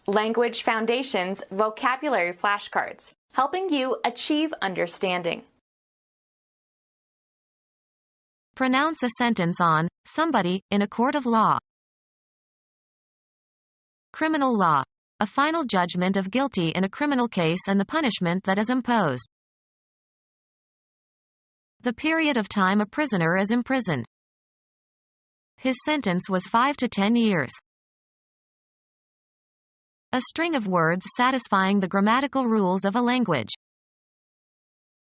Language Foundations Vocabulary Flashcards, helping you achieve understanding. Pronounce a sentence on somebody in a court of law. Criminal law. A final judgment of guilty in a criminal case and the punishment that is imposed. The period of time a prisoner is imprisoned. His sentence was 5 to 10 years. A string of words satisfying the grammatical rules of a language.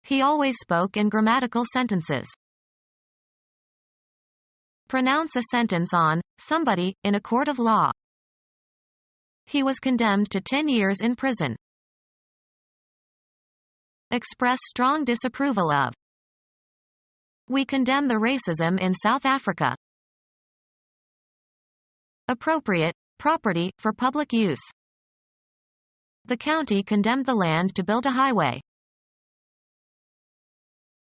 He always spoke in grammatical sentences. Pronounce a sentence on somebody in a court of law. He was condemned to 10 years in prison. Express strong disapproval of. We condemn the racism in South Africa. Appropriate property for public use. The county condemned the land to build a highway.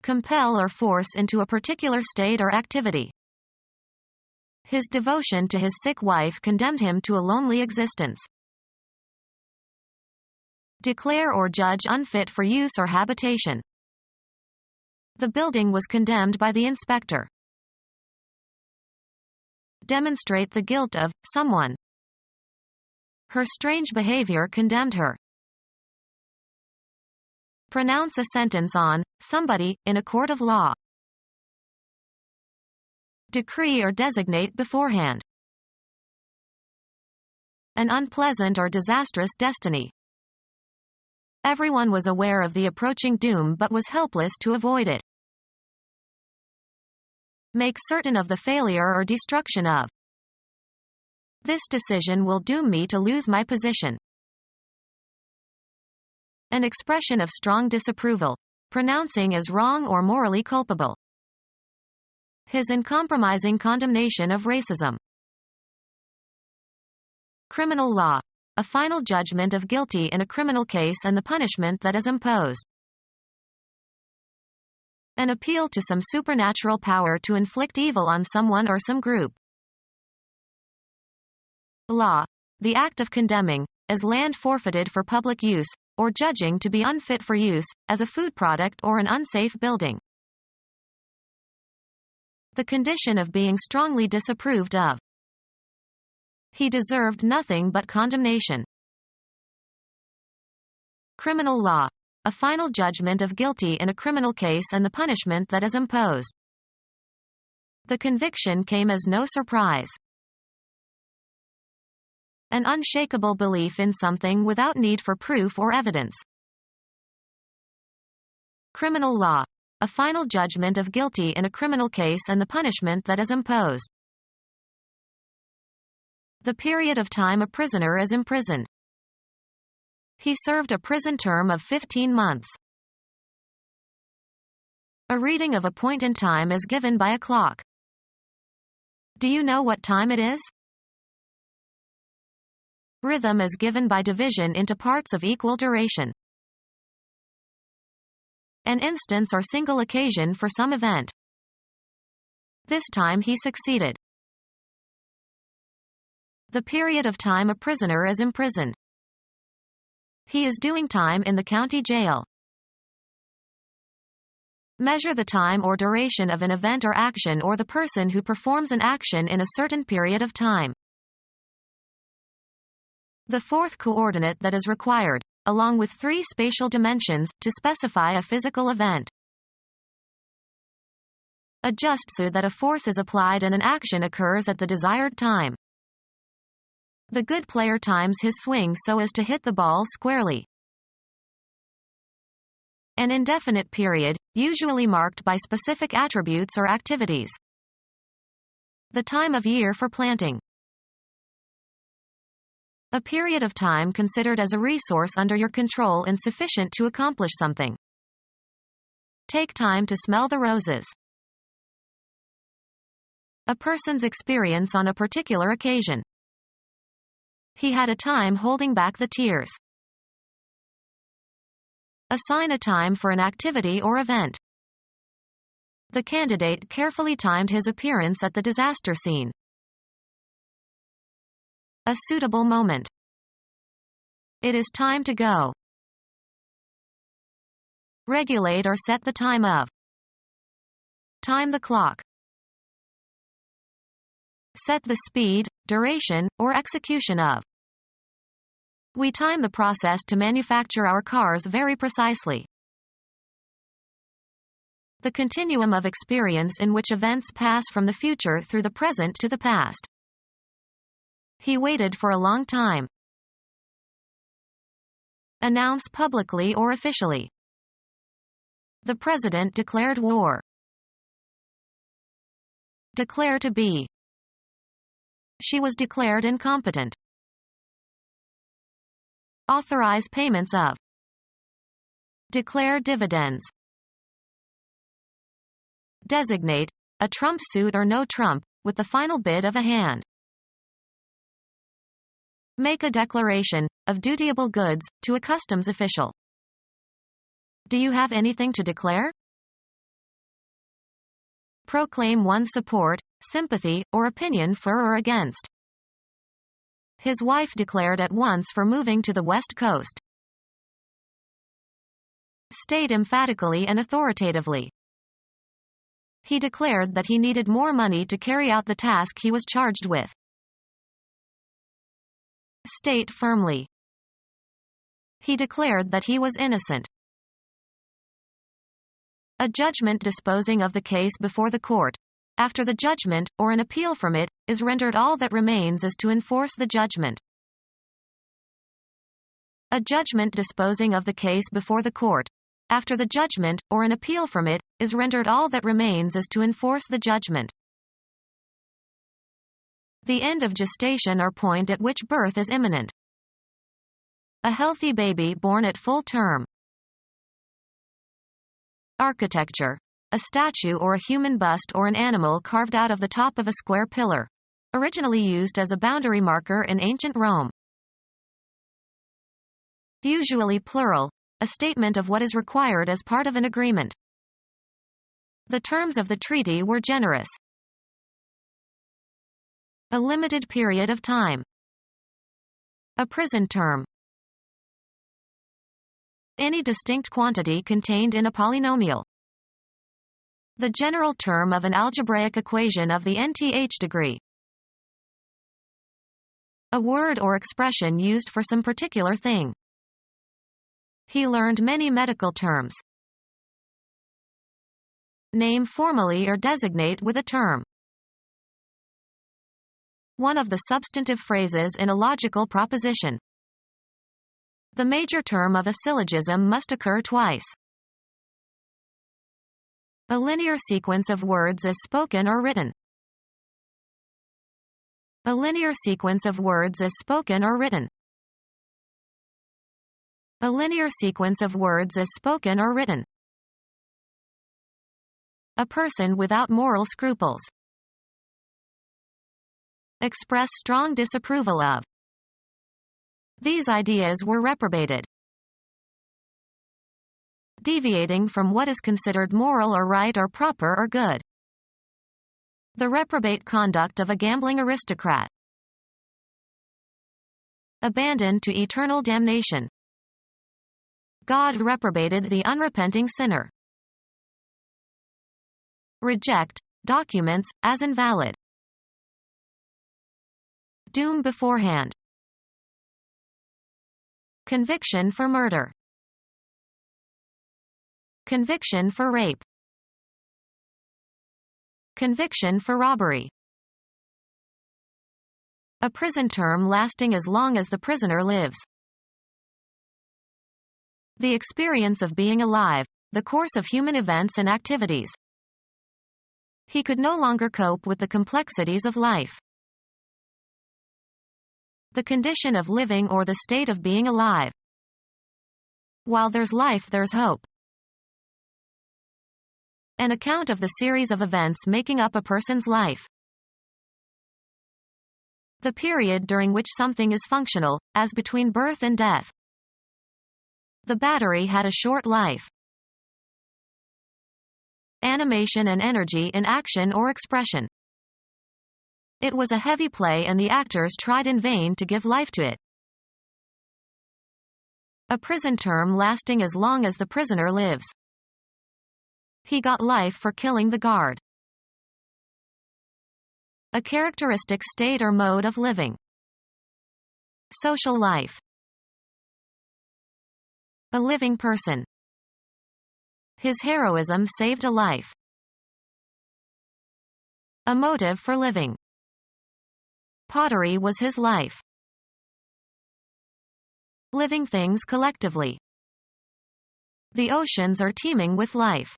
Compel or force into a particular state or activity. His devotion to his sick wife condemned him to a lonely existence. Declare or judge unfit for use or habitation. The building was condemned by the inspector. Demonstrate the guilt of someone. Her strange behavior condemned her. Pronounce a sentence on somebody in a court of law. Decree or designate beforehand. An unpleasant or disastrous destiny. Everyone was aware of the approaching doom but was helpless to avoid it. Make certain of the failure or destruction of. This decision will doom me to lose my position. An expression of strong disapproval, pronouncing as wrong or morally culpable. His uncompromising condemnation of racism. Criminal law. A final judgment of guilty in a criminal case and the punishment that is imposed. An appeal to some supernatural power to inflict evil on someone or some group. Law. The act of condemning, as land forfeited for public use, or judging to be unfit for use, as a food product or an unsafe building. The condition of being strongly disapproved of. He deserved nothing but condemnation. Criminal law. A final judgment of guilty in a criminal case and the punishment that is imposed. The conviction came as no surprise. An unshakable belief in something without need for proof or evidence. Criminal law. A final judgment of guilty in a criminal case and the punishment that is imposed. The period of time a prisoner is imprisoned. He served a prison term of 15 months. A reading of a point in time is given by a clock. Do you know what time it is? Rhythm is given by division into parts of equal duration. An instance or single occasion for some event. This time he succeeded. The period of time a prisoner is imprisoned. He is doing time in the county jail. Measure the time or duration of an event or action or the person who performs an action in a certain period of time. The fourth coordinate that is required, along with 3 spatial dimensions, to specify a physical event. Adjust so that a force is applied and an action occurs at the desired time. The good player times his swing so as to hit the ball squarely. An indefinite period, usually marked by specific attributes or activities. The time of year for planting. A period of time considered as a resource under your control and sufficient to accomplish something. Take time to smell the roses. A person's experience on a particular occasion. He had a time holding back the tears. Assign a time for an activity or event. The candidate carefully timed his appearance at the disaster scene. A suitable moment. It is time to go. Regulate or set the time of. Time the clock. Set the speed, duration, or execution of. We time the process to manufacture our cars very precisely. The continuum of experience in which events pass from the future through the present to the past. He waited for a long time. Announce publicly or officially. The president declared war. Declare to be. She was declared incompetent. Authorize payments of. Declare dividends. Designate, a trump suit or no trump, with the final bid of a hand. Make a declaration, of dutiable goods, to a customs official. Do you have anything to declare? Proclaim one's support, sympathy, or opinion for or against. His wife declared at once for moving to the West Coast. State emphatically and authoritatively. He declared that he needed more money to carry out the task he was charged with. State firmly. He declared that he was innocent. A judgment disposing of the case before the court. After the judgment, or an appeal from it, is rendered, all that remains is to enforce the judgment. A judgment disposing of the case before the court. After the judgment, or an appeal from it, is rendered, all that remains is to enforce the judgment. The end of gestation or point at which birth is imminent. A healthy baby born at full term. Architecture. A statue or a human bust or an animal carved out of the top of a square pillar. Originally used as a boundary marker in ancient Rome. Usually plural. A statement of what is required as part of an agreement. The terms of the treaty were generous. A limited period of time. A prison term. Any distinct quantity contained in a polynomial. The general term of an algebraic equation of the nth degree. A word or expression used for some particular thing. He learned many medical terms. Name formally or designate with a term. One of the substantive phrases in a logical proposition. The major term of a syllogism must occur twice. A linear sequence of words is spoken or written. A linear sequence of words is spoken or written. A linear sequence of words is spoken or written. A person without moral scruples. Express strong disapproval of. These ideas were reprobated. Deviating from what is considered moral or right or proper or good. The reprobate conduct of a gambling aristocrat. Abandoned to eternal damnation. God reprobated the unrepenting sinner. Reject documents as invalid. Doom beforehand. Conviction for murder. Conviction for rape. Conviction for robbery. A prison term lasting as long as the prisoner lives. The experience of being alive, the course of human events and activities. He could no longer cope with the complexities of life. The condition of living or the state of being alive. While there's life, there's hope. An account of the series of events making up a person's life. The period during which something is functional, as between birth and death. The battery had a short life. Animation and energy in action or expression. It was a heavy play and the actors tried in vain to give life to it. A prison term lasting as long as the prisoner lives. He got life for killing the guard. A characteristic state or mode of living. Social life. A living person. His heroism saved a life. A motive for living. Pottery was his life. Living things collectively. The oceans are teeming with life.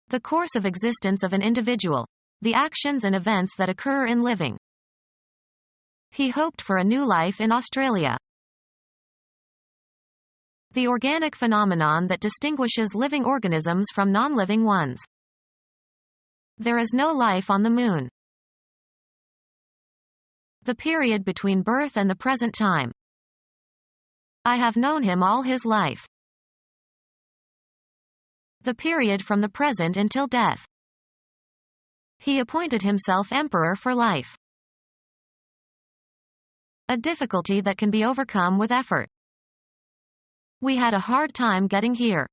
The course of existence of an individual. The actions and events that occur in living. He hoped for a new life in Australia. The organic phenomenon that distinguishes living organisms from non-living ones. There is no life on the moon. The period between birth and the present time. I have known him all his life. The period from the present until death. He appointed himself emperor for life. A difficulty that can be overcome with effort. We had a hard time getting here.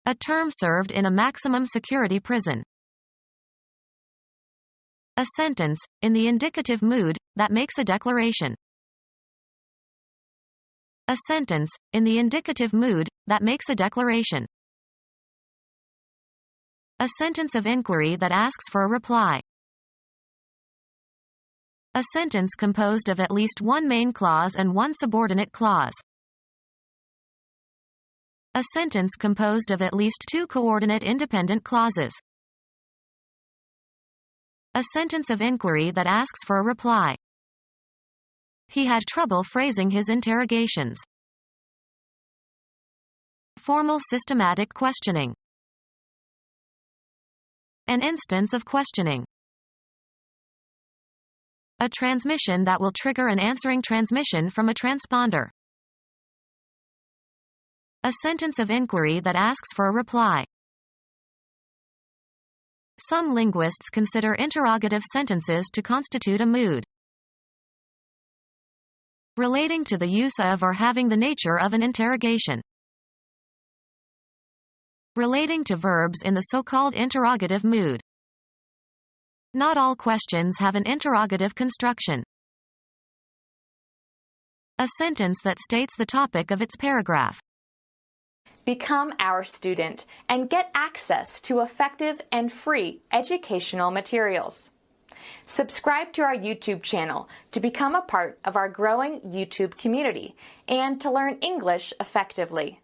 A term served in a maximum security prison. A sentence, in the indicative mood, that makes a declaration. A sentence, in the indicative mood, that makes a declaration. A sentence of inquiry that asks for a reply. A sentence composed of at least one main clause and one subordinate clause. A sentence composed of at least two coordinate independent clauses. A sentence of inquiry that asks for a reply. He had trouble phrasing his interrogations. Formal systematic questioning. An instance of questioning. A transmission that will trigger an answering transmission from a transponder. A sentence of inquiry that asks for a reply. Some linguists consider interrogative sentences to constitute a mood. Relating to the use of or having the nature of an interrogation. Relating to verbs in the so-called interrogative mood. Not all questions have an interrogative construction. A sentence that states the topic of its paragraph. Become our student and get access to effective and free educational materials. Subscribe to our YouTube channel to become a part of our growing YouTube community and to learn English effectively.